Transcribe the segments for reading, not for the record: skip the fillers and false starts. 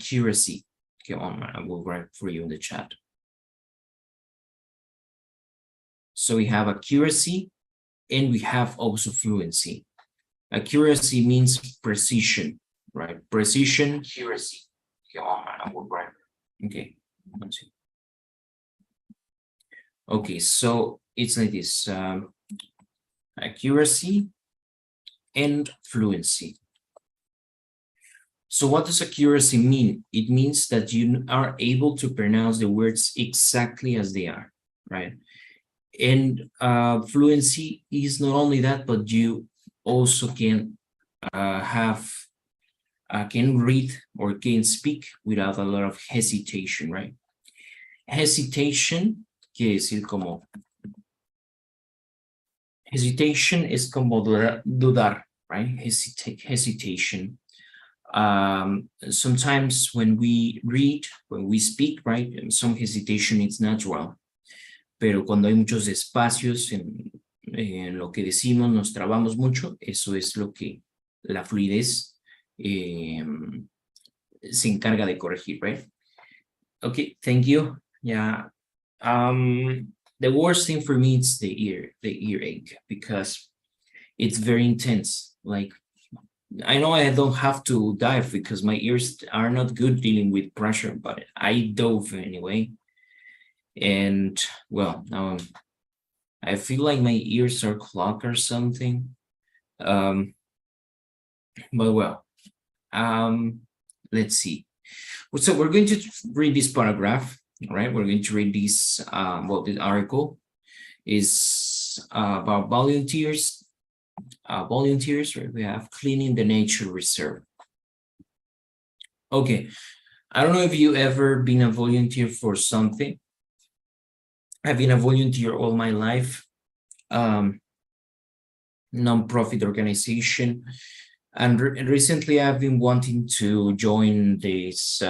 accuracy. Okay, I will write for you in the chat. So we have accuracy and we have also fluency. Accuracy means precision, right? Precision, accuracy. Okay, I will write. Okay, let's see. Okay, so it's like this, accuracy and fluency. So what does accuracy mean? It means that you are able to pronounce the words exactly as they are, right? And fluency is not only that, but you also can can read or can speak without a lot of hesitation, right? Hesitation quiere decir como hesitation is como dudar, right? Hesitation. Sometimes when we read, when we speak, right, some hesitation is natural. Pero cuando hay muchos espacios en lo que decimos, nos trabamos mucho, eso es lo que la fluidez se encarga de corregir, right? Okay, thank you. Yeah. The worst thing for me is the earache because it's very intense. Like, I know I don't have to dive because my ears are not good dealing with pressure, but I dove anyway. And well, now I feel like my ears are clogged or something. But well, let's see. So we're going to read this paragraph, right? We're going to read this, well, this article is about volunteers. Volunteers, right? We have cleaning the nature reserve. Okay, I don't know if you ever been a volunteer for something. I've been a volunteer all my life, non-profit organization, and recently I've been wanting to join this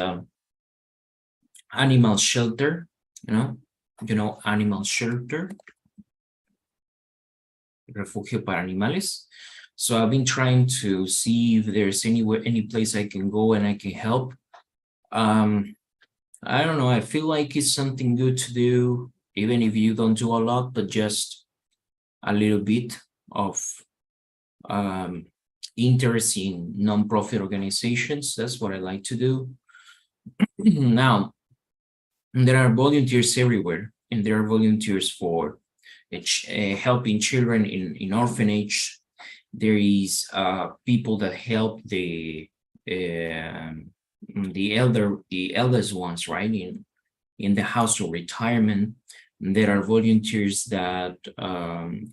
animal shelter, you know, animal shelter, refugio para animales. So I've been trying to see if there's any place I can go and I can help. I don't know, I feel like it's something good to do, even if you don't do a lot, but just a little bit of interest in non-profit organizations. That's what I like to do. Now, there are volunteers everywhere, and there are volunteers for helping children in orphanage. There is people that help the eldest ones, right, in the house of retirement. There are volunteers that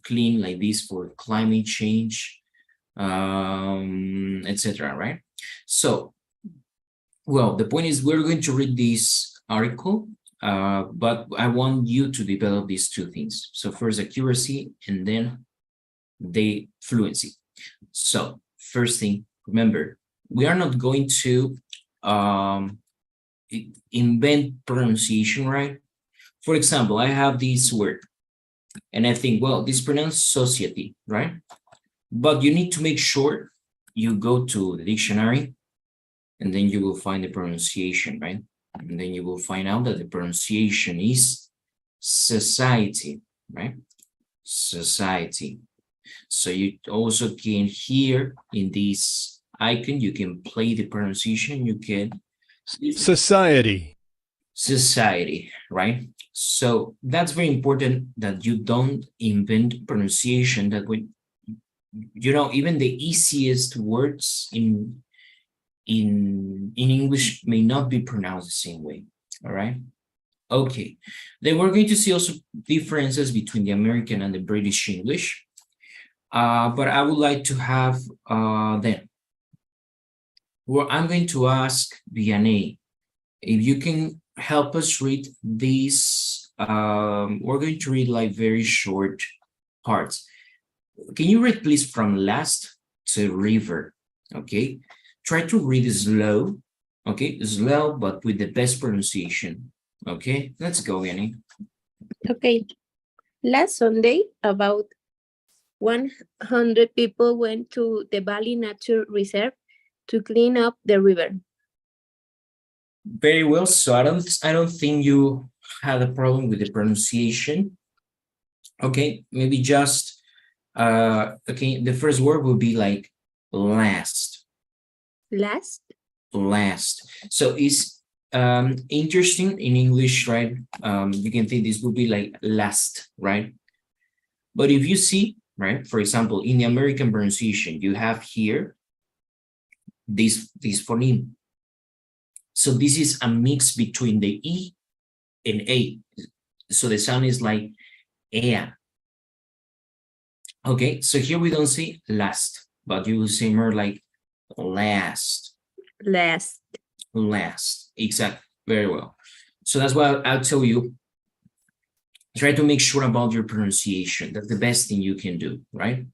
clean like this for climate change, etc. Right? So, well, the point is we're going to read this article, but I want you to develop these two things. So first accuracy and then the fluency. So first thing, remember, we are not going to invent pronunciation, right? For example, I have this word and I think, well, this is pronounced society, right? But you need to make sure you go to the dictionary and then you will find the pronunciation, right? And then you will find out that the pronunciation is society, right? Society. So you also can hear in this icon, you can play the pronunciation, you can... Society. Society, right? So that's very important that you don't invent pronunciation that when, you know, even the easiest words in English may not be pronounced the same way, all right? Okay, then we're going to see also differences between the American and the British English, but I would like to have then, well, I'm going to ask Vianney if you can help us read these. We're going to read like very short parts. Can you read please from last to river? Okay, try to read slow, okay, slow but with the best pronunciation. Okay, let's go, Vianney. Okay, last Sunday about 100 people went to the Valley Nature Reserve to clean up the river. Very well. So I don't think you had a problem with the pronunciation. Okay, maybe just okay, the first word would be like last. Last. Last. So it's interesting in English, right? You can think this would be like last, right? But if you see, right, for example, in the American pronunciation, you have here this phoneme. So this is a mix between the E and A. So the sound is like ea. Okay, so here we don't see last, but you will see more like last. Last. Last, exactly, very well. So that's why I'll tell you, try to make sure about your pronunciation. That's the best thing you can do, right?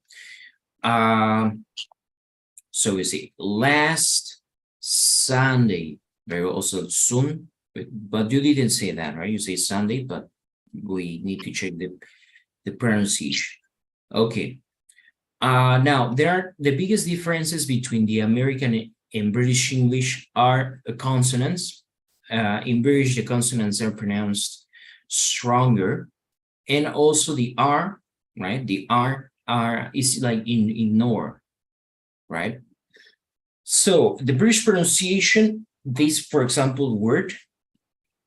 So we see last Sunday, very well. Also soon, but you didn't say that, right? You say Sunday, but we need to check the pronunciation. Okay. Now there are the biggest differences between the American and British English are consonants. In British, the consonants are pronounced stronger, and also the R, right? The R is like in ignore, right? So the British pronunciation, this, for example, word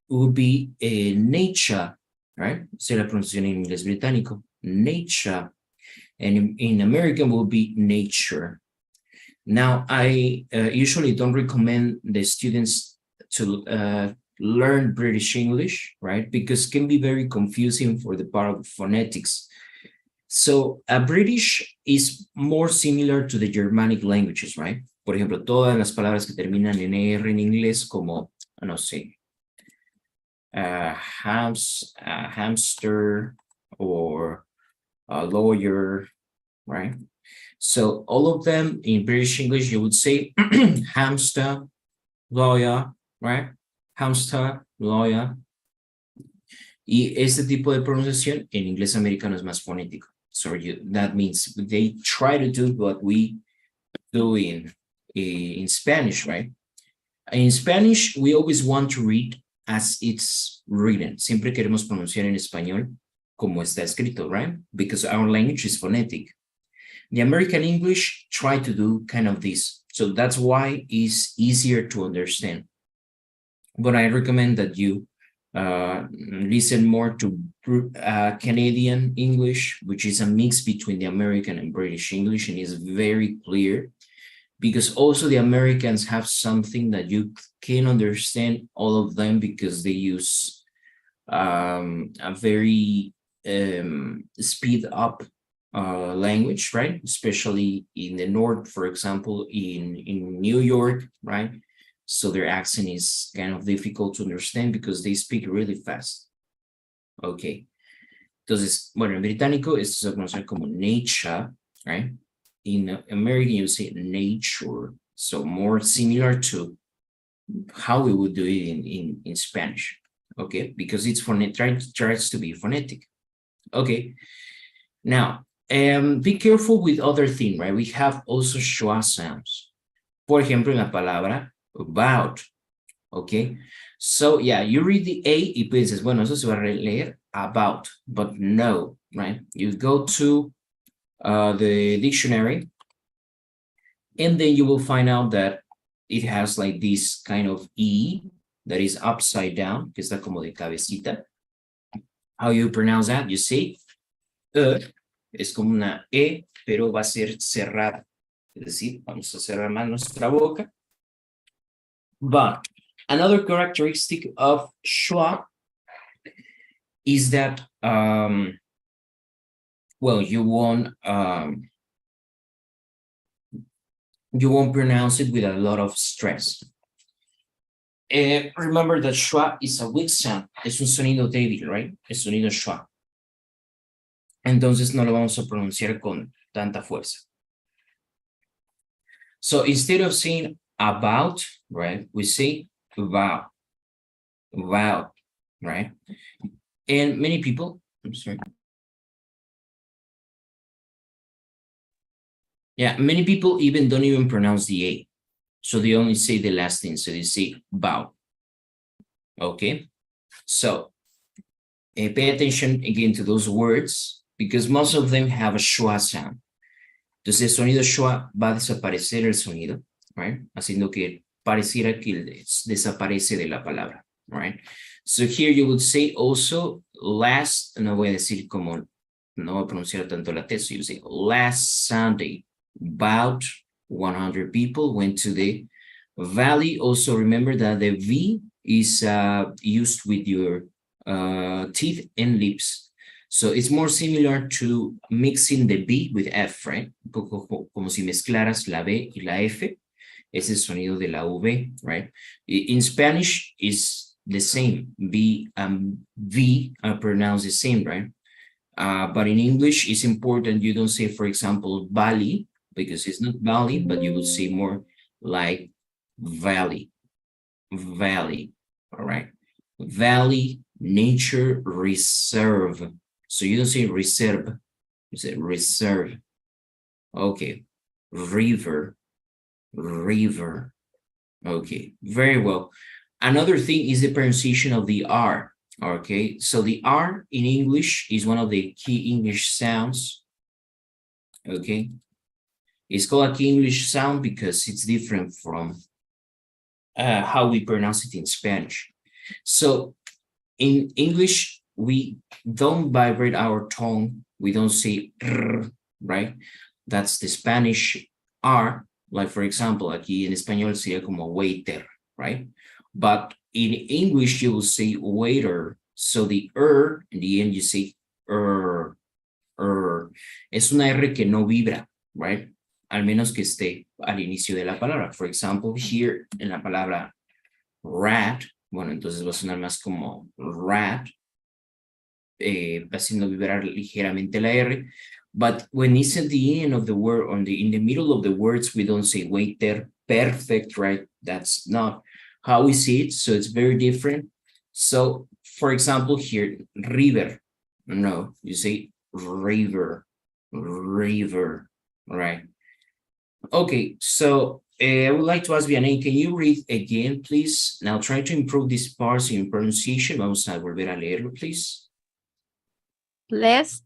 would be nature, right? Se la pronunciación en inglés británico, nature, and in American will be nature. Now, I usually don't recommend the students to learn British English, right? Because it can be very confusing for the part of phonetics. So British is more similar to the Germanic languages, right? Por ejemplo, todas las palabras que terminan en R en inglés, como, no sé, hamster or a lawyer, right? So all of them in British English, you would say hamster, lawyer, right? Hamster, lawyer. Y este tipo de pronunciación en inglés americano es más fonético. So that means they try to do what we do in Spanish, right? In Spanish, we always want to read as it's written. Siempre queremos pronunciar en español como está escrito, right? Because our language is phonetic. The American English try to do kind of this. So that's why it's easier to understand. But I recommend that you listen more to Canadian English, which is a mix between the American and British English, and is very clear, because also the Americans have something that you can understand all of them because they use a very speed up language, right? Especially in the north, for example, in New York, right? So their accent is kind of difficult to understand because they speak really fast. Okay. Entonces, bueno, en británico esto se conoce como nature, right? In American, you say nature. So more similar to how we would do it in Spanish. Okay, because it's tries to be phonetic. Okay. Now, be careful with other things, right? We have also schwa sounds. Por ejemplo, en la palabra about, okay? So, yeah, you read the A y piensas, bueno, eso se va a leer about, but no, right? You go to the dictionary, and then you will find out that it has like this kind of E that is upside down, que está como de cabecita. How you pronounce that? You see, es como una E, pero va a ser cerrada. Es decir, vamos a cerrar más nuestra boca. But another characteristic of schwa is that, well, you won't pronounce it with a lot of stress. Remember that schwa is a weak sound. Es un sonido débil, right? Es sonido schwa. Entonces no lo vamos a pronunciar con tanta fuerza. So instead of saying about, right, we say wow, wow, right? And many people, I'm sorry. Yeah, many people even don't even pronounce the A. So they only say the last thing. So they say bow, Okay, so pay attention again to those words because most of them have a schwa sound. Entonces, el sonido schwa va a desaparecer el sonido, right? Haciendo que pareciera que desaparece de la palabra, right? So here you would say also last, no voy a decir como, no voy a pronunciar tanto la T, so you say last Sunday, about 100 people went to the valley. Also remember that the V is used with your teeth and lips. So it's more similar to mixing the B with F, right? Como si mezclaras la B y la F. Ese es el sonido de la V, right? In Spanish is the same. B and V are pronounced the same, right? But in English, it's important you don't say, for example, valley, because it's not valley, but you would say more like valley, valley, all right? Valley, nature, reserve. So you don't say reserve, you say reserve. Okay, river, river. Okay, very well. Another thing is the pronunciation of the R. Okay, so the R in English is one of the key English sounds. Okay, it's called a key English sound because it's different from how we pronounce it in Spanish. So in English, we don't vibrate our tongue. We don't say R, right? That's the Spanish R. Like, for example, aquí en español sería como waiter, right? But in English, you will say waiter. So the in the end, you say er. Es una R que no vibra, right? Al menos que esté al inicio de la palabra. For example, here en la palabra rat, bueno, entonces va a sonar más como rat, haciendo vibrar ligeramente la R. But when it's at the end of the word, in the middle of the words, we don't say waiter, perfect, right? That's not how we see it. So it's very different. So, for example, here, river. No, you say river, river, right? Okay, so I would like to ask Vianney, can you read again, please? Now try to improve this parsing and pronunciation. Vamos a volver a leerlo, please. Last,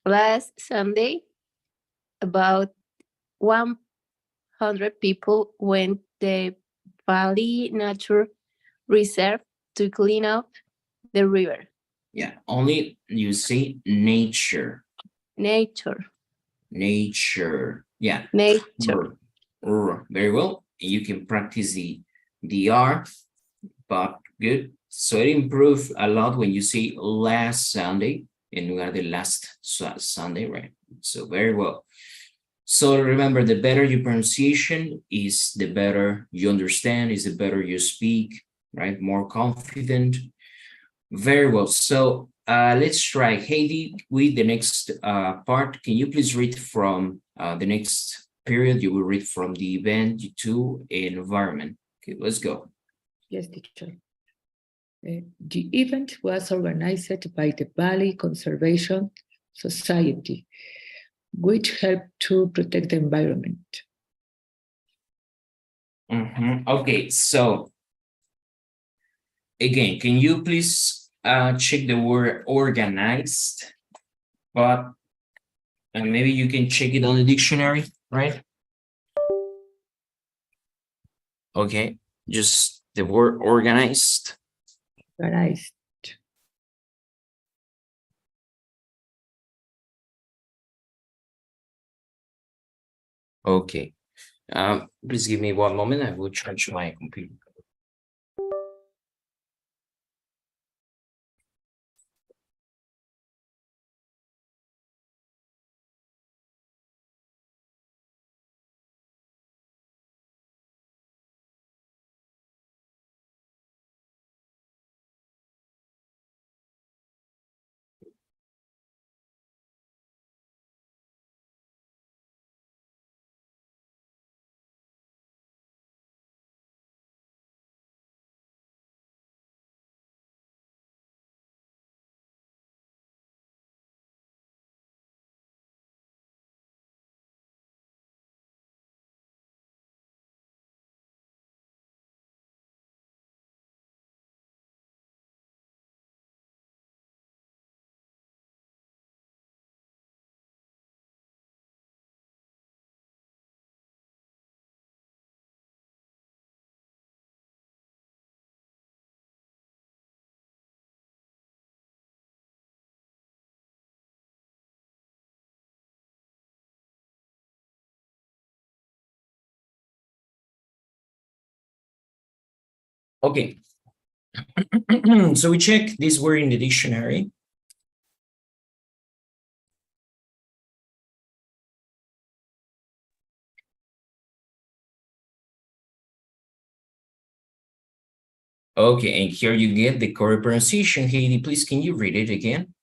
last Sunday, about 100 people went the Valley Nature Reserve to clean up the river. Yeah, only you say nature, Nature, nature. Yeah, nature. very well. You can practice the R, but good. So it improved a lot when you say last Sunday in lugar de last Sunday, right? So very well. So remember, the better your pronunciation is, the better you understand, is the better you speak, right? More confident. Very well. So let's try Heidi with the next part. Can you please read from the next period? You will read from the event to environment. Okay, let's go. Yes, teacher. The event was organized by the Valley Conservation Society, which helped to protect the environment. Okay, so again, can you please check the word organized? But maybe you can check it on the dictionary, right? Okay, just the word organized. Organized. Okay. Please give me one moment. I will charge my computer. Okay. So we check this word in the dictionary. Okay, and here you get the correct pronunciation. Heidi, please, can you read it again?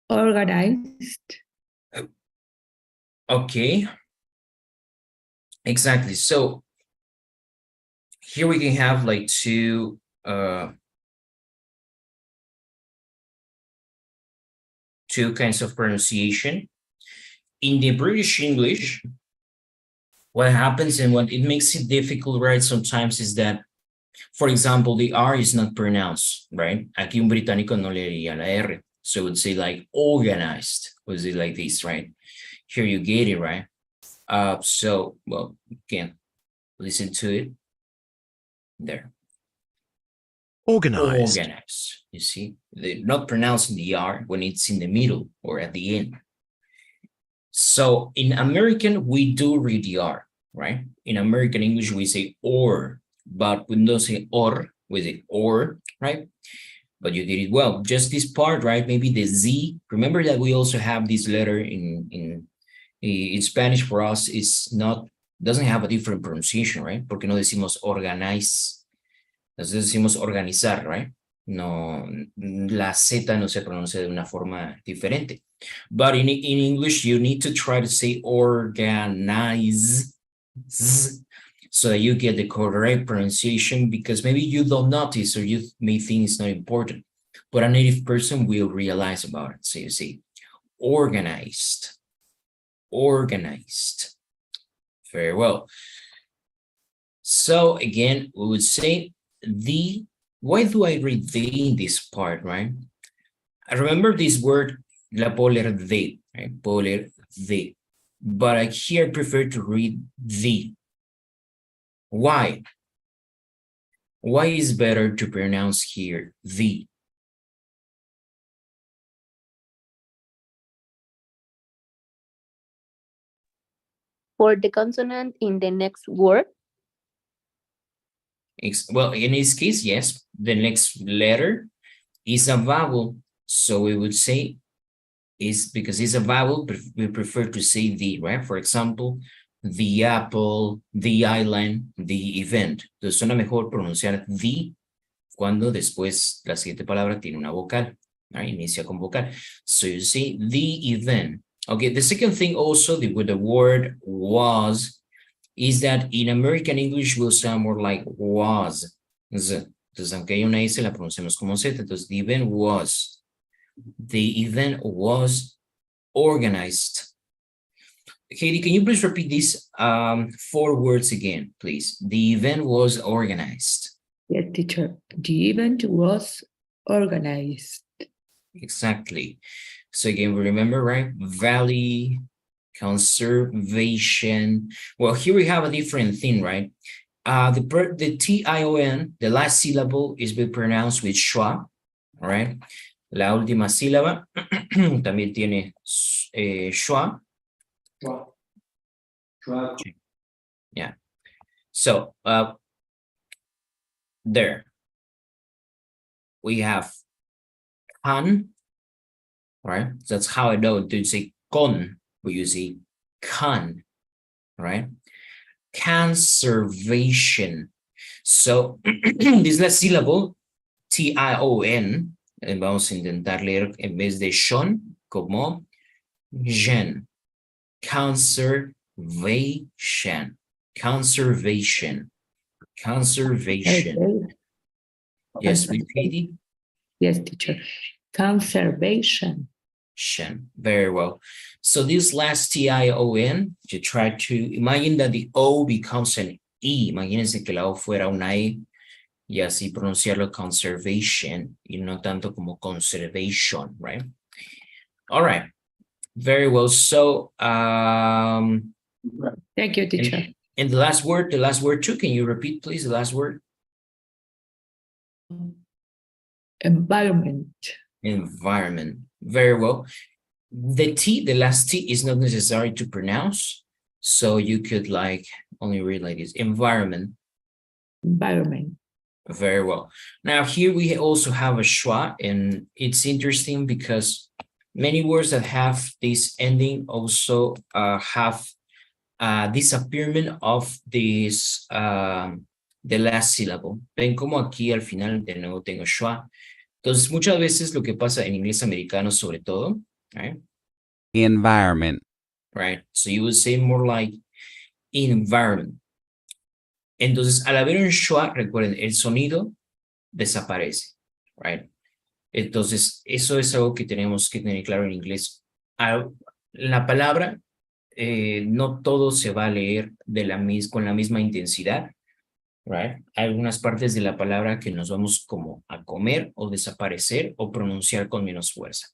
Organized. Okay. Exactly. So here we can have like two kinds of pronunciation. In the British English, what happens and what it makes it difficult, right, sometimes is that, for example, the R is not pronounced, right? Aquí un británico no le diría la R. So it would say like organized, would say like this, right? Here you get it, right? So, well, you can listen to it. There. Organized. Organized, you see? They're not pronouncing the R when it's in the middle or at the end. So in American, we do read the R, right? In American English, we say or, but we don't say or, we say or, right? But you did it well. Just this part, right? Maybe the Z. Remember that we also have this letter in Spanish for us is not, doesn't have a different pronunciation, right? Porque no decimos organize. Entonces decimos organizar, right? No, la Z no se pronuncia de una forma diferente. But in English, you need to try to say organize so that you get the correct pronunciation, because maybe you don't notice or you may think it's not important, but a native person will realize about it. So you say organized, organized. Very well. So again, we would say the, why do I read the in this part, right? I remember this word, la puedo leer de, right? Puedo leer de, but I here prefer to read the. Why? Why is better to pronounce here the? For the consonant in the next word. Well, in this case, yes, the next letter is a vowel. So we would say is, because it's a vowel, we prefer to say the, right? For example, the apple, the island, the event. Entonces suena mejor pronunciar the cuando después la siguiente palabra tiene una vocal, right? Inicia con vocal. So you say the event. Okay, the second thing also with the word was is that in American English will sound more like was. Entonces, aunque hay una S, la pronunciamos como Z. Entonces, the event was. The event was organized. Katie, can you please repeat these 4 words again, please? The event was organized. Yes, teacher. The event was organized. Exactly. So again, we remember, right? Valley, conservation. Well, here we have a different thing, right? The T-I-O-N, the last syllable is being pronounced with schwa, all right? La última sílaba también tiene schwa. Yeah. So there we have can, right? So that's how I know to say con, but you see can, right? Conservation. So this last syllable, T-I-O-N, vamos a intentar leer en vez de shon como gen. Conservation. Conservation. Conservation. Okay. Yes, please, Katie. Yes, teacher. Conservation. Very well. So this last T-I-O-N, you try to imagine that the O becomes an E. Imagínense que la O fuera una E y así pronunciarlo conservation y no tanto como conservation, right? All right. Very well. So, Thank you, teacher. and the last word too, can you repeat, please, the last word? Environment. Environment. Very well. The T, the last T is not necessary to pronounce. So you could like only read like this. Environment. Environment. Very well. Now here we also have a schwa, and it's interesting because many words that have this ending also have disappearance of this the last syllable. Ven como aquí al final de nuevo tengo schwa. Entonces muchas veces lo que pasa en inglés americano sobre todo, right? Environment. Right. So you would say more like environment. Entonces, al haber un schwa, recuerden, el sonido desaparece, right? Entonces, eso es algo que tenemos que tener claro en inglés. La palabra, no todo se va a leer con la misma intensidad, right? Hay algunas partes de la palabra que nos vamos como a comer o desaparecer o pronunciar con menos fuerza.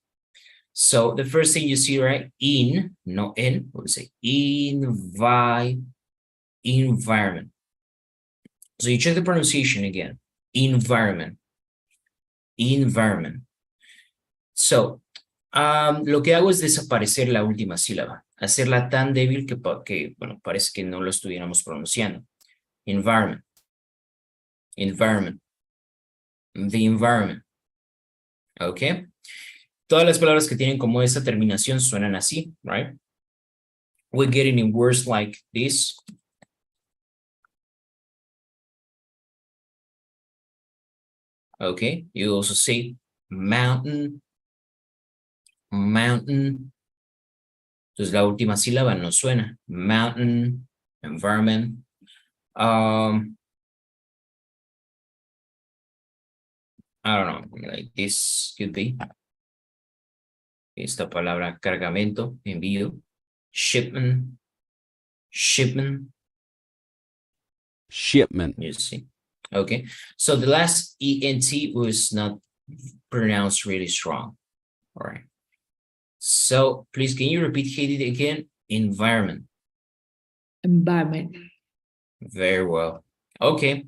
So, the first thing you see, right? In, no en, we'll say environment. So you check the pronunciation again. Environment. Environment. So, lo que hago es desaparecer la última sílaba, hacerla tan débil que bueno, parece que no lo estuviéramos pronunciando. Environment. Environment. The environment. ¿Ok? Todas las palabras que tienen como esa terminación suenan así, right? We're getting in words like this. Okay, you also say mountain, mountain. Entonces la última sílaba no suena. Mountain, environment. I don't know, like this could be. Esta palabra cargamento, envío. Shipment, shipment. Shipment. You see. Okay, so the last ENT was not pronounced really strong. All right. So please, can you repeat it again? Environment. Environment. Very well. Okay.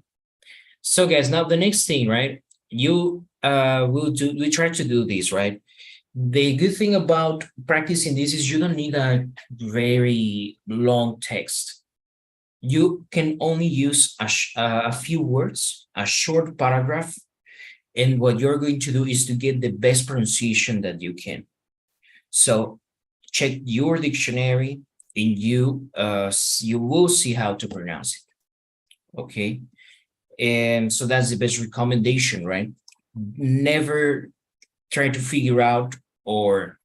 So guys, now the next thing, right? We try to do this, right? The good thing about practicing this is you don't need a very long text. You can only use a few words, a short paragraph, and what you're going to do is to get the best pronunciation that you can. So check your dictionary and you will see how to pronounce it. Okay. And so that's the best recommendation, right? Never try to figure out or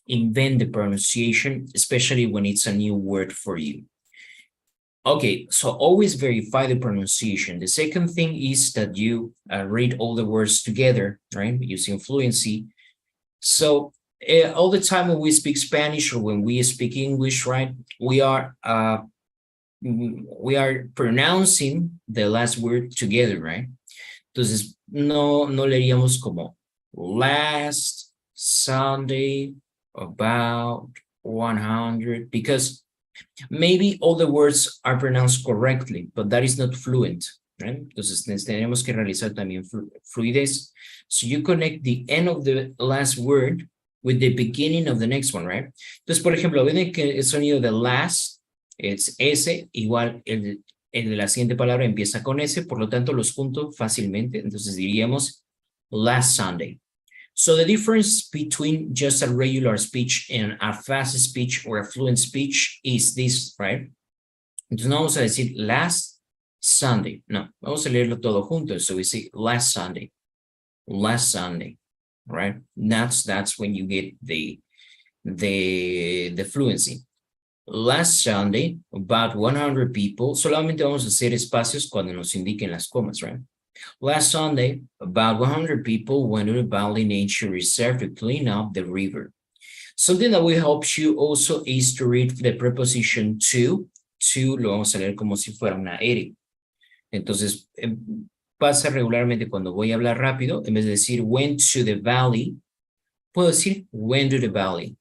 invent the pronunciation, especially when it's a new word for you. Okay, so always verify the pronunciation. The second thing is that you read all the words together, right? Using fluency. So all the time when we speak Spanish or when we speak English, right? We are pronouncing the last word together, right? Entonces, no leeríamos como last Sunday about 100, because maybe all the words are pronounced correctly, but that is not fluent, right? Entonces, tenemos que realizar también fluidez. So you connect the end of the last word with the beginning of the next one, right? Entonces, por ejemplo, ven que el sonido de last es S, igual el de la siguiente palabra empieza con S, por lo tanto los junto fácilmente. Entonces diríamos last Sunday. So the difference between just a regular speech and a fast speech or a fluent speech is this, right? Entonces no vamos a decir last Sunday. No, vamos a leerlo todo junto. So we say last Sunday, right? That's when you get the fluency. Last Sunday, about 100 people. Solamente vamos a hacer espacios cuando nos indiquen las comas, right? Last Sunday, about 100 people went to the Valley Nature Reserve to clean up the river. Something that will help you also is to read the preposition to. To lo vamos a leer como si fuera una R. Entonces, pasa regularmente cuando voy a hablar rápido, en vez de decir went to the valley, puedo decir went to the valley.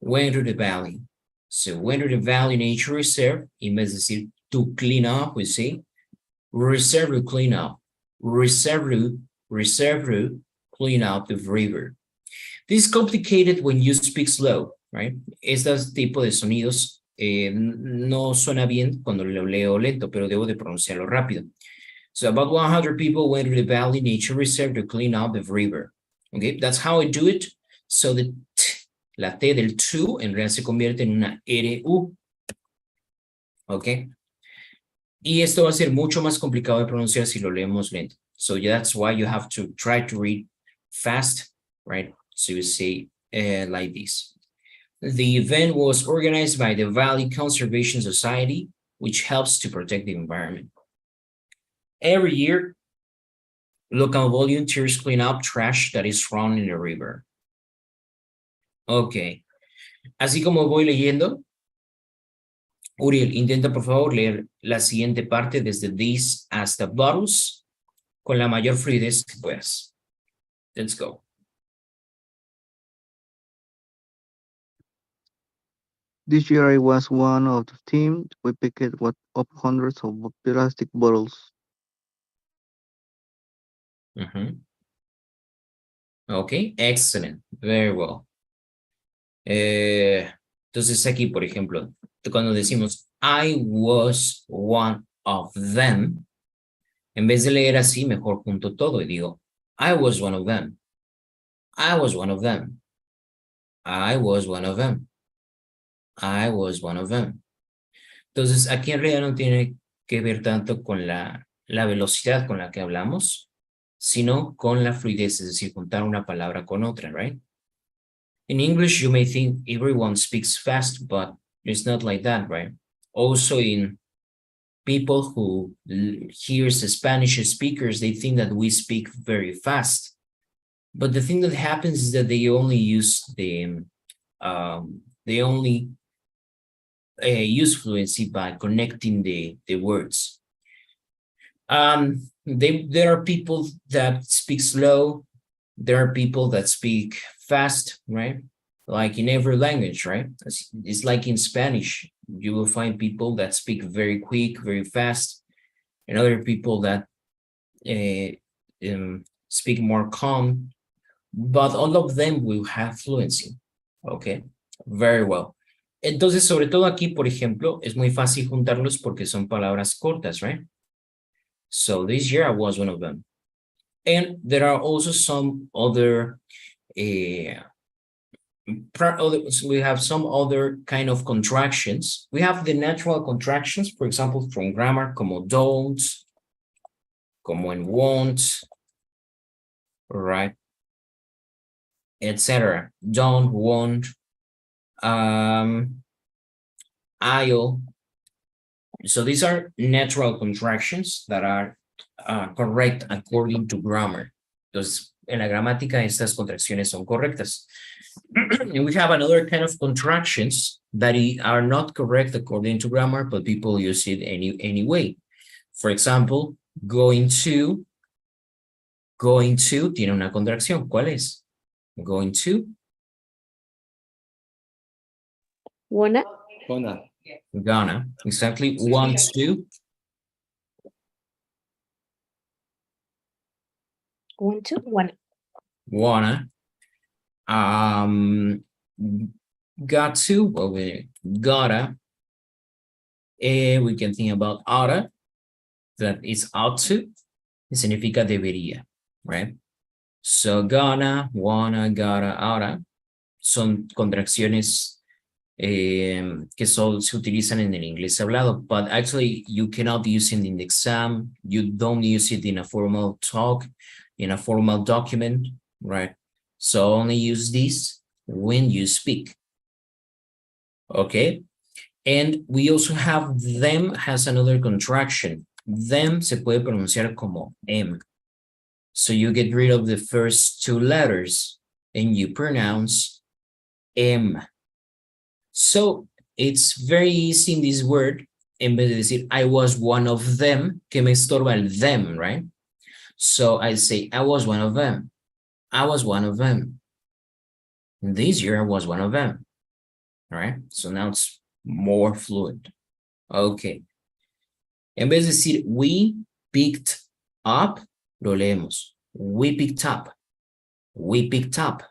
Went to the valley. So went to the Valley Nature Reserve, en vez de decir to clean up, we say reserve to clean up. Reserve to clean up the river. This is complicated when you speak slow, right? Estos tipos de sonidos no suena bien cuando lo leo lento, pero debo de pronunciarlo rápido. So about 100 people went to the Valley Nature Reserve to clean up the river. Okay, that's how I do it. So the t, la T del to en realidad se convierte en una RU. Okay. Y esto va a ser mucho más complicado de pronunciar si lo leemos lento. So that's why you have to try to read fast, right? So you say like this. The event was organized by the Valley Conservation Society, which helps to protect the environment. Every year, local volunteers clean up trash that is thrown in the river. Ok. Así como voy leyendo, Uriel, intenta por favor leer la siguiente parte desde this hasta bottles con la mayor fluidez que puedas. Let's go. This year I was one of the team. We picked up hundreds of plastic bottles. Ok, excellent. Very well. Entonces aquí, por ejemplo, cuando decimos I was one of them, en vez de leer así, mejor junto todo y digo I was one of them. I was one of them. I was one of them. I was one of them. Entonces, aquí en realidad no tiene que ver tanto con la velocidad con la que hablamos, sino con la fluidez, es decir, juntar una palabra con otra, right? In English, you may think everyone speaks fast, but it's not like that, right? Also, in people who hears Spanish speakers, they think that we speak very fast. But the thing that happens is that they only use use fluency by connecting the words. There are people that speak slow. There are people that speak fast, right? Like in every language, right? It's like in Spanish. You will find people that speak very quick, very fast, and other people that speak more calm. But all of them will have fluency. Okay, very well. Entonces, sobre todo aquí, por ejemplo, es muy fácil juntarlos porque son palabras cortas, right? So this year I was one of them. And there are also some other, we have some other kind of contractions. We have the natural contractions, for example, from grammar, como don't, como en won't, right? Etc. Don't, won't, I'll. So these are natural contractions that are correct according to grammar. Entonces, en la gramática estas contracciones son correctas. And we have another kind of contractions that are not correct according to grammar, but people use it anyway. For example, going to tiene una contracción. ¿Cuál es? Going to. Wanna? Gonna, exactly. Want to. Want to? Wanna. Wanna. Got to, well, we gotta. We can think about oughta, that is ought to, significa debería, right? So gonna, wanna, gotta, oughta, son contracciones que solo se utilizan en el inglés hablado, but actually you cannot use it in the exam, you don't use it in a formal talk, in a formal document, right? So only use this when you speak. Okay, and we also have them has another contraction. Them se puede pronunciar como M. So you get rid of the first two letters and you pronounce M. So it's very easy in this word, en vez de decir, I was one of them, que me estorba el them, right? So I say, I was one of them. I was one of them. This year I was one of them. All right, so now it's more fluent. Okay. En vez de decir, we picked up, lo leemos. We picked up. We picked up.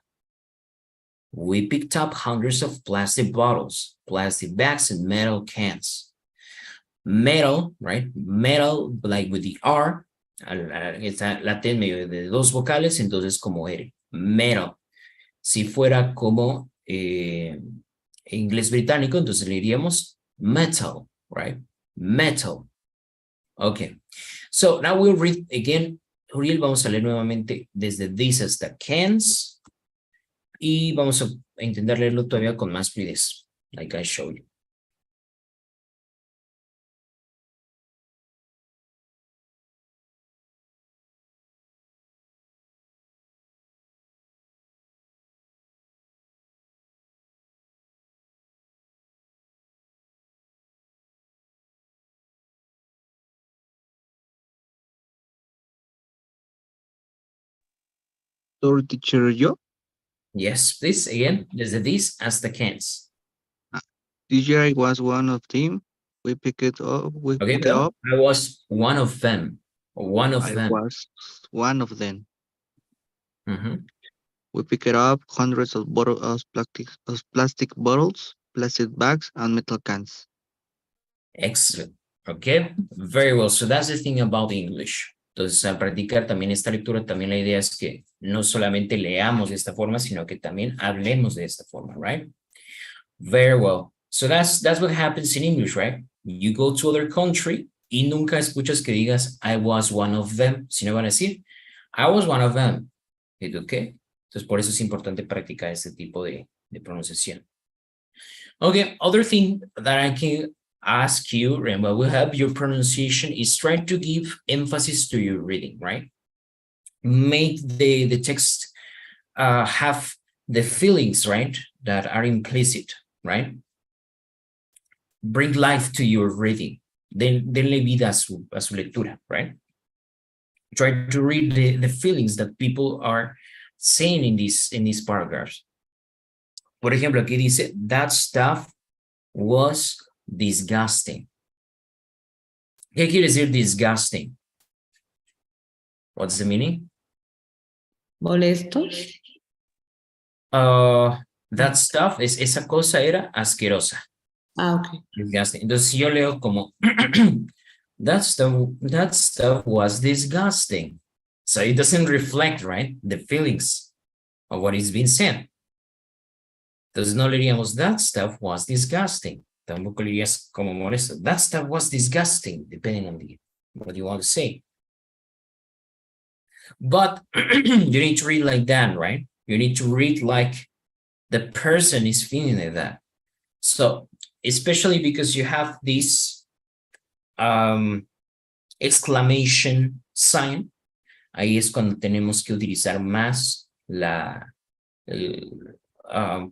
We picked up hundreds of plastic bottles, plastic bags, and metal cans. Metal, right? Metal, like with the R, está la T en medio de dos vocales, entonces como R. Metal. Si fuera como inglés británico, entonces le diríamos metal, right? Metal. Okay. So now we'll read again. Uriel, vamos a leer nuevamente desde this hasta cans. Y vamos a intentar leerlo todavía con más fluidez, like I showed you. Sorry, teacher, yo. Yes, please, again, desde this hasta cans. This year I was one of team. We picked it up. We Okay, picked it no, up. I was one of them. One of I them. was one of them. Mhm. We picked up hundreds of plastic bottles, plastic bags, and metal cans. Excellent. Okay, very well. So that's the thing about English. Entonces, al practicar también esta lectura, también la idea es que no solamente leamos de esta forma, sino que también hablemos de esta forma, right? Very well. So that's what happens in English, right? You go to other country y nunca escuchas que digas, I was one of them, sino van a decir, I was one of them. ¿Y tú qué? Entonces, por eso es importante practicar este tipo de pronunciación. Okay, other thing that I can ask you, and what will help your pronunciation is try to give emphasis to your reading, right? Make the text have the feelings, right, that are implicit, right? Bring life to your reading. Denle vida a su lectura, right? Try to read the feelings that people are saying in these paragraphs. Por ejemplo, aquí dice, that stuff was disgusting. ¿Qué quiere decir disgusting? What's the meaning? ¿Molestos? That stuff, esa cosa era asquerosa. Ah, ok. Disgusting. Entonces, si yo leo como, that stuff was disgusting. So it doesn't reflect, right, the feelings of what is being said. Entonces, no le diríamos, that stuff was disgusting. Tampoco le dirías como molesto. That stuff was disgusting, depending on what you want to say. But you need to read like that, right? You need to read like the person is feeling like that. So, especially because you have this exclamation sign, ahí es cuando tenemos que utilizar más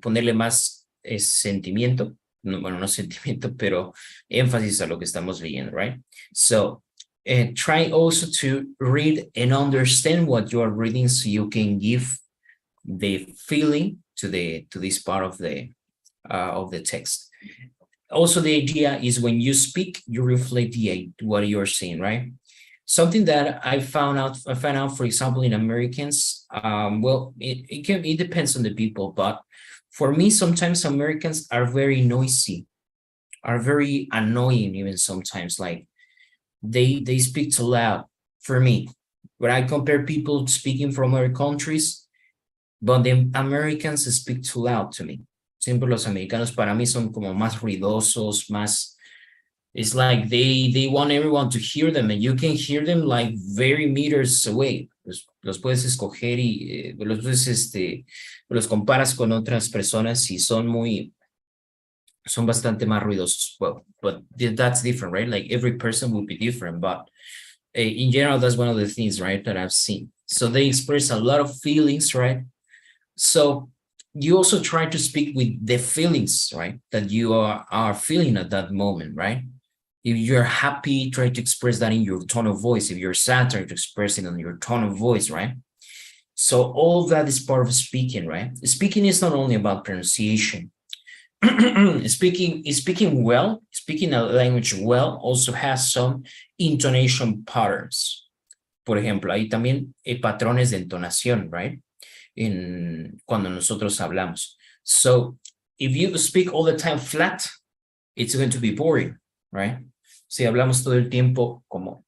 ponerle más sentimiento, no sentimiento, pero énfasis a lo que estamos leyendo, right? So, try also to read and understand what you are reading so you can give the feeling to this part of the text. Also, the idea is when you speak, you reflect what you're saying, right? Something that I found out, for example, in Americans, well, it depends on the people, but for me, sometimes Americans are very noisy, are very annoying even sometimes, like they speak too loud for me. When I compare people speaking from other countries, but the Americans speak too loud to me. Siempre los americanos para mí son como más ruidosos, más, it's like they want everyone to hear them and you can hear them like very meters away. Los puedes escoger y los comparas con otras personas y son bastante más ruidosos. Well, but that's different, right? Like every person will be different, but in general, that's one of the things, right, that I've seen. So they express a lot of feelings, right? So you also try to speak with the feelings, right, that you are feeling at that moment, right? If you're happy, try to express that in your tone of voice. If you're sad, try to express it in your tone of voice, right? So all of that is part of speaking, right? Speaking is not only about pronunciation. Speaking well, speaking a language well also has some intonation patterns. Por ejemplo, hay también patrones de entonación, right? Cuando nosotros hablamos. So if you speak all the time flat, it's going to be boring, right? Si hablamos todo el tiempo como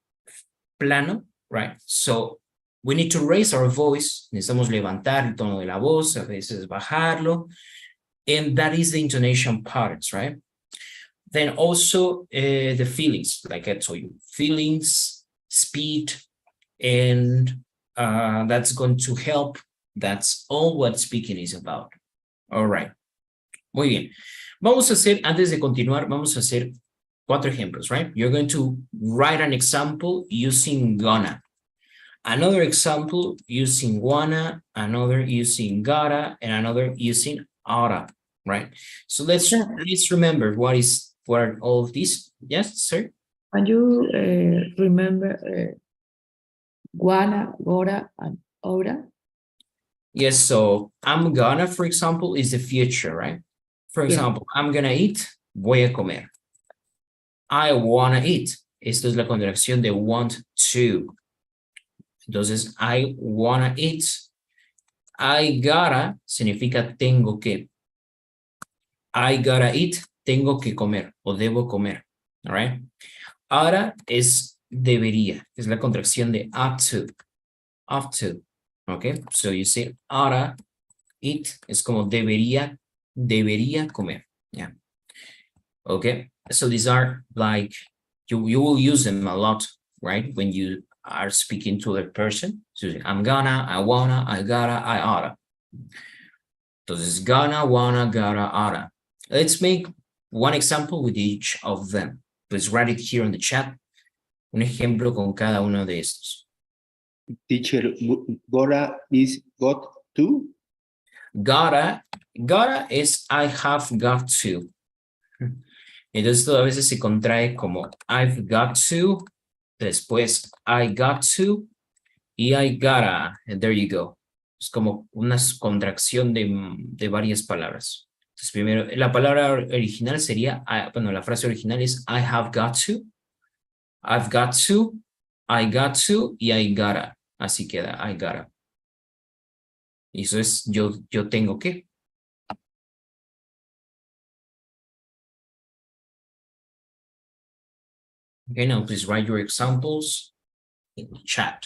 plano, right? So we need to raise our voice. Necesitamos levantar el tono de la voz, a veces bajarlo. And that is the intonation patterns, right? Then also the feelings, like I told you, feelings, speed, and that's going to help. That's all what speaking is about. All right. Muy bien. Vamos a hacer, antes de continuar, vamos a hacer 4 ejemplos, right? You're going to write an example using gonna. Another example using wanna, another using gotta, and another using oughta, right? So let's remember what are all of these. Yes, sir? Can you remember wanna, gotta, and oughta? Yes, so I'm gonna, for example, is the future, right? For Yeah. example, I'm gonna eat, voy a comer. I wanna eat. Esto es la contracción de want to. Entonces, I wanna eat. I gotta significa tengo que. I gotta eat, tengo que comer o debo comer. All right. Ahora es debería. Es la contracción de ought to. Ought to. Okay. So you say oughta eat. Es como debería comer. Yeah. Okay. So these are like, you will use them a lot, right? When you are speaking to a person. So I'm gonna, I wanna, I gotta, I oughta. Entonces, gonna, wanna, gotta, oughta. Let's make one example with each of them. Please write it here in the chat. Un ejemplo con cada uno de estos. Teacher, gotta is got to. Gotta es I have got to. Entonces, todo a veces se contrae como I've got to, después I got to, y I gotta, and there you go. Es como una contracción de varias palabras. Entonces, primero, la palabra original sería, bueno, la frase original es I have got to, I've got to, I got to, y I gotta. Así queda, I gotta. Y eso es yo tengo que. Okay, now please write your examples in the chat.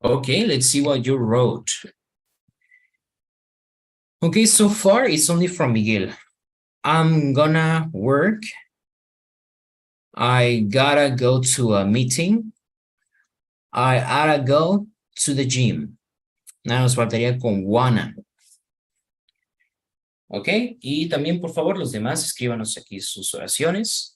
Okay, let's see what you wrote. Okay, so far it's only from Miguel. I'm gonna work. I gotta go to a meeting. I gotta go to the gym. Nada nos faltaría con wanna. Ok, y también por favor los demás escríbanos aquí sus oraciones.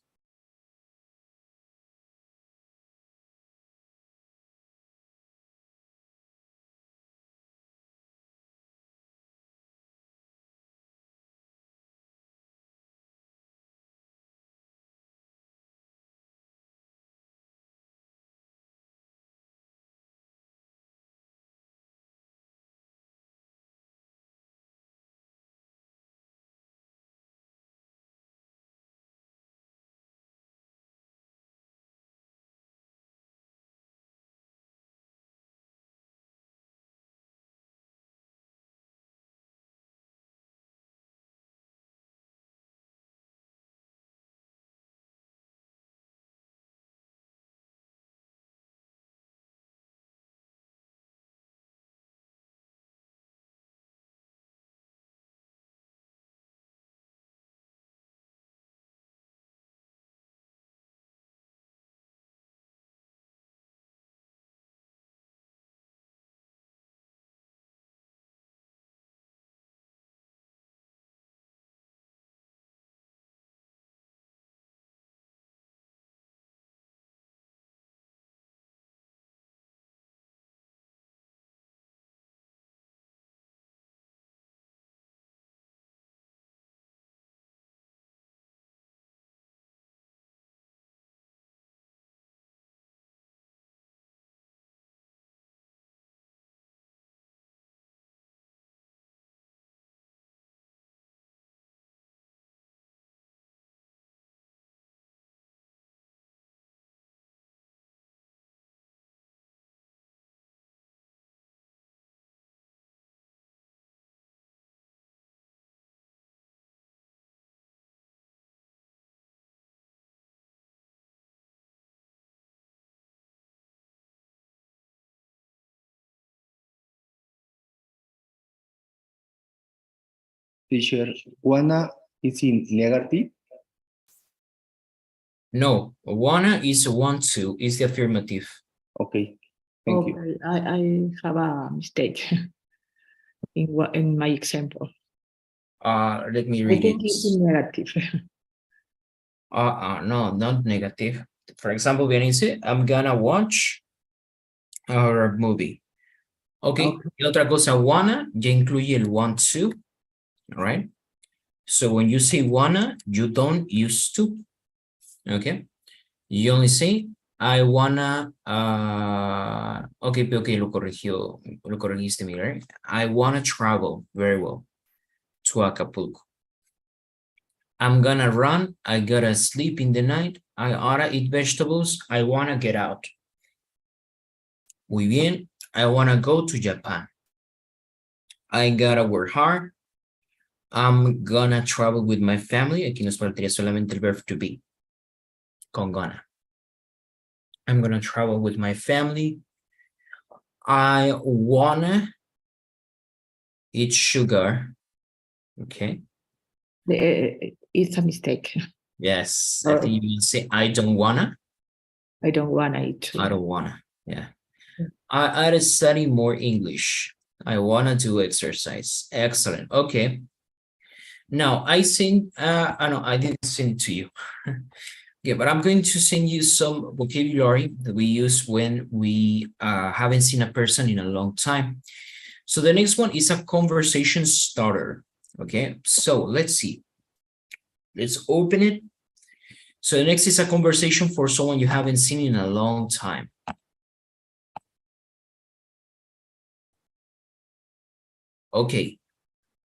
Teacher, wanna is in negative. No, wanna is a want to, is the affirmative. Okay, thank you. Okay, I have a mistake in my example. Let me I read think it. it's in negative. No, not negative. For example, viene y dice, I'm gonna watch a horror movie. Okay, Okay. y otra cosa, wanna ya incluye el want to, all right? So when you say wanna, you don't use to, okay? You only say, I wanna, okay, lo corregiste, Miguel. I wanna travel, very well, to Acapulco. I'm gonna run, I gotta sleep in the night, I oughta eat vegetables, I wanna get out. Muy bien, I wanna go to Japan. I gotta work hard. I'm gonna travel with my family. Aquí nos faltaría solamente el verb to be. Con gonna. I'm gonna travel with my family. I wanna eat sugar. Okay. It's a mistake. Yes. I think you can say I don't wanna. I don't wanna eat. I don't wanna. Yeah. I ought to study more English. I wanna do exercise. Excellent. Okay. Now I send, no, I didn't send it to you. Yeah, but I'm going to send you some vocabulary that we use when we haven't seen a person in a long time. So the next one is a conversation starter. Okay, so let's see. Let's open it. So the next is a conversation for someone you haven't seen in a long time. Okay,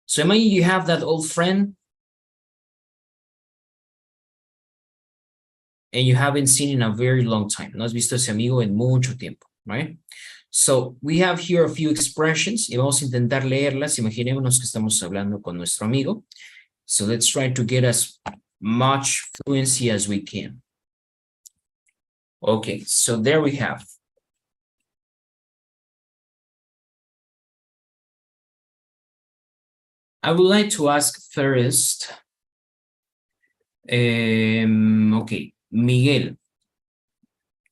so imagine you have that old friend and you haven't seen in a very long time. No has visto ese amigo en mucho tiempo, right? So we have here a few expressions y vamos a intentar leerlas. Imaginémonos que estamos hablando con nuestro amigo. So let's try to get as much fluency as we can. Okay, so there we have. I would like to ask first. Ok, Miguel.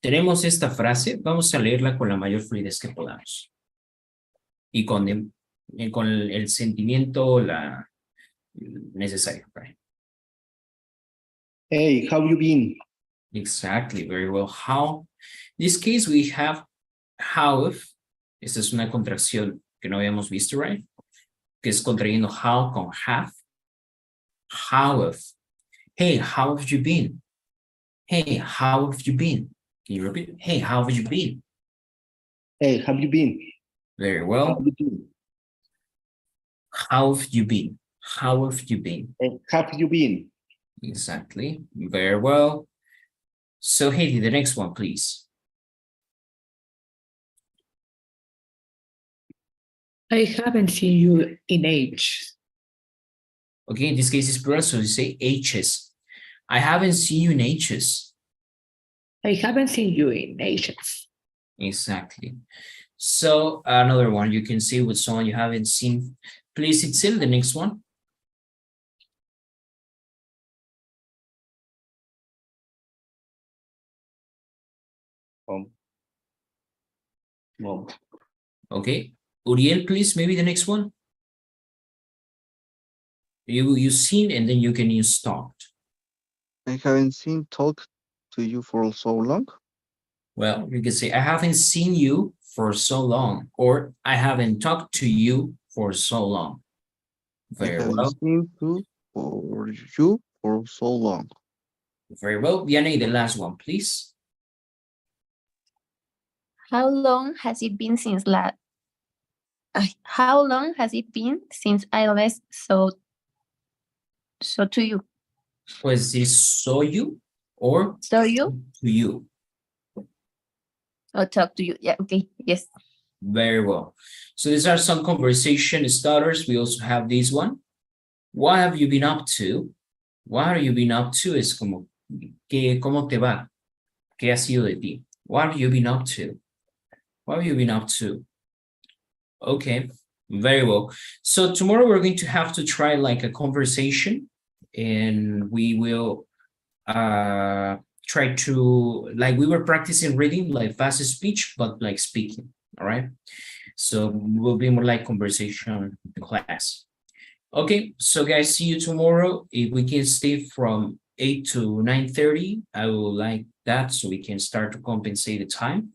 Tenemos esta frase, vamos a leerla con la mayor fluidez que podamos. Y con el sentimiento necesario. Right? Hey, how you been? Exactly, very well. How? In this case, we have how. Esta es una contracción que no habíamos visto, right? Que es contrayendo how con have. How if. Hey, how have you been? Hey, how have you been? Can you repeat? Hey, how have you been? Hey, have you been? Very How well. have you been? How have you been? How have you been? Hey, have you been? Exactly. Very well. So, Heidi, the next one, please. I haven't seen you in age. Okay, in this case, it's plural, so you say H's. I haven't seen you in H's. I haven't seen you in ages. Exactly. So, another one you can say with someone you haven't seen. Please, Itzel, the next one. No. Okay. Uriel, please, maybe the next one. You seen and then you can use talked. I haven't seen talk to you for so long. Well, you can say, I haven't seen you for so long, or I haven't talked to you for so long. I Very haven't well, seen you for so long. very well. Vianney, the last one, please. How long has it been since how long has it been since I last saw to you? Pues this saw you or Saw you to you. or talk to you? Yeah, okay, yes. Very well. So these are some conversation starters. We also have this one. What have you been up to? What have you been up to? Es como, ¿cómo te va? ¿Qué ha sido de ti? What have you been up to? What have you been up to? Okay, very well. So tomorrow we're going to have to try like a conversation and we will try to, like we were practicing reading like fast speech, but like speaking, all right? So we'll be more like conversation class. Okay, so guys, see you tomorrow. If we can stay from 8 to 9:30, I will like that so we can start to compensate the time.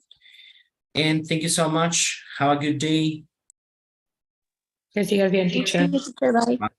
And thank you so much. Have a good day. Que sigas bien, teacher. Bye.